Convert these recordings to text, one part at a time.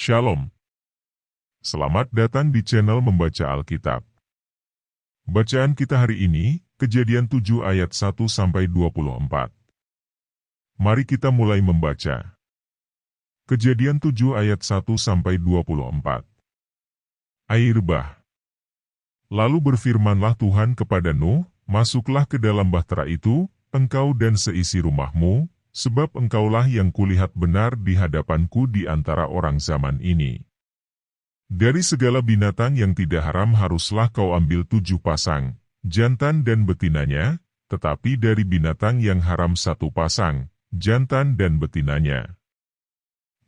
Shalom. Selamat datang di channel Membaca Alkitab. Bacaan kita hari ini, Kejadian 7 ayat 1-24. Mari kita mulai membaca. Kejadian 7 ayat 1-24. Air bah. Lalu berfirmanlah Tuhan kepada Nuh, masuklah ke dalam bahtera itu, engkau dan seisi rumahmu, sebab engkaulah yang kulihat benar di hadapanku di antara orang zaman ini. Dari segala binatang yang tidak haram haruslah kau ambil 7 pasang, jantan dan betinanya, tetapi dari binatang yang haram 1 pasang, jantan dan betinanya.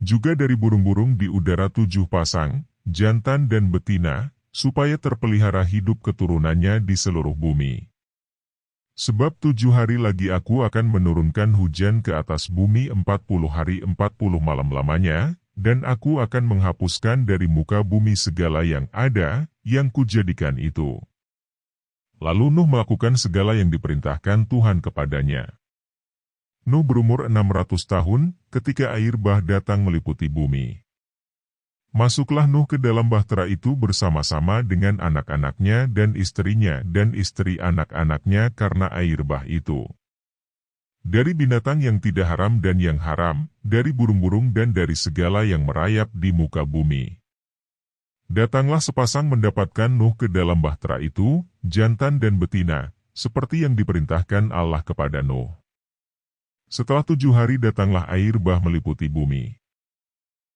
Juga dari burung-burung di udara 7 pasang, jantan dan betina, supaya terpelihara hidup keturunannya di seluruh bumi. Sebab 7 hari lagi aku akan menurunkan hujan ke atas bumi 40 hari 40 malam lamanya, dan aku akan menghapuskan dari muka bumi segala yang ada, yang kujadikan itu. Lalu Nuh melakukan segala yang diperintahkan Tuhan kepadanya. Nuh berumur 600 tahun, ketika air bah datang meliputi bumi. Masuklah Nuh ke dalam bahtera itu bersama-sama dengan anak-anaknya dan istrinya dan istri anak-anaknya karena air bah itu. Dari binatang yang tidak haram dan yang haram, dari burung-burung dan dari segala yang merayap di muka bumi. Datanglah sepasang mendapatkan Nuh ke dalam bahtera itu, jantan dan betina, seperti yang diperintahkan Allah kepada Nuh. Setelah 7 hari datanglah air bah meliputi bumi.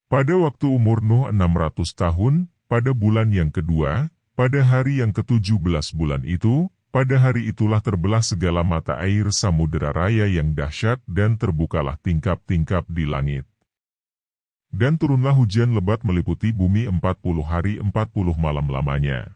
Pada waktu umur Nuh 600 tahun, pada bulan yang kedua, pada hari yang ke-17 bulan itu, pada hari itulah terbelah segala mata air samudera raya yang dahsyat dan terbukalah tingkap-tingkap di langit. Dan turunlah hujan lebat meliputi bumi 40 hari 40 malam lamanya.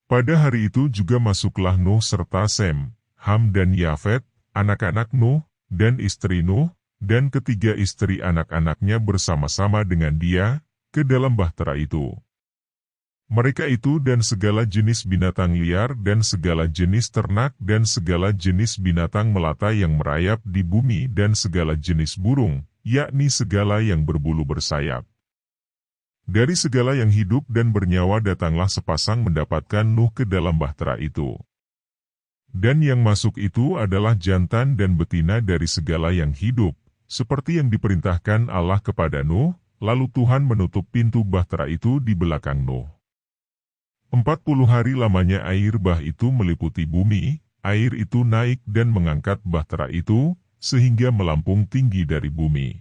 Pada hari itu juga masuklah Nuh serta Sem, Ham dan Yafet, anak-anak Nuh, dan istri Nuh, dan ketiga istri anak-anaknya bersama-sama dengan dia, ke dalam bahtera itu. Mereka itu dan segala jenis binatang liar dan segala jenis ternak dan segala jenis binatang melata yang merayap di bumi dan segala jenis burung, yakni segala yang berbulu bersayap. Dari segala yang hidup dan bernyawa datanglah sepasang mendapatkan Nuh ke dalam bahtera itu. Dan yang masuk itu adalah jantan dan betina dari segala yang hidup, seperti yang diperintahkan Allah kepada Nuh, lalu Tuhan menutup pintu bahtera itu di belakang Nuh. 40 hari lamanya air bah itu meliputi bumi, air itu naik dan mengangkat bahtera itu, sehingga melampung tinggi dari bumi.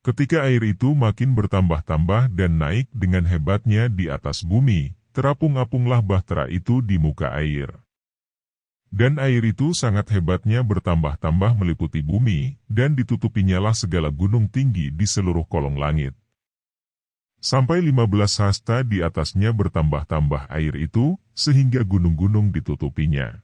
Ketika air itu makin bertambah-tambah dan naik dengan hebatnya di atas bumi, terapung-apunglah bahtera itu di muka air. Dan air itu sangat hebatnya bertambah-tambah meliputi bumi, dan ditutupinyalah segala gunung tinggi di seluruh kolong langit. Sampai 15 hasta di atasnya bertambah-tambah air itu, sehingga gunung-gunung ditutupinya.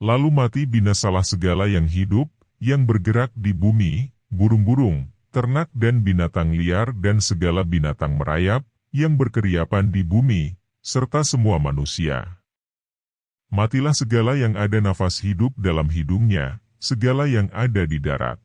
Lalu mati binasalah segala yang hidup, yang bergerak di bumi, burung-burung, ternak dan binatang liar dan segala binatang merayap, yang berkeriapan di bumi, serta semua manusia. Matilah segala yang ada nafas hidup dalam hidungnya, segala yang ada di darat.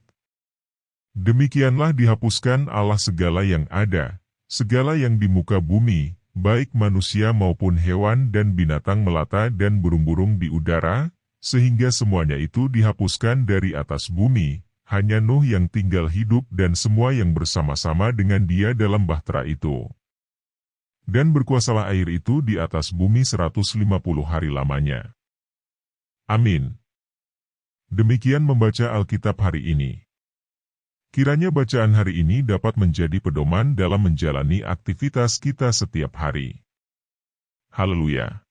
Demikianlah dihapuskan Allah segala yang ada, segala yang di muka bumi, baik manusia maupun hewan dan binatang melata dan burung-burung di udara, sehingga semuanya itu dihapuskan dari atas bumi, hanya Nuh yang tinggal hidup dan semua yang bersama-sama dengan dia dalam bahtera itu. Dan berkuasalah air itu di atas bumi 150 hari lamanya. Amin. Demikian membaca Alkitab hari ini. Kiranya bacaan hari ini dapat menjadi pedoman dalam menjalani aktivitas kita setiap hari. Haleluya.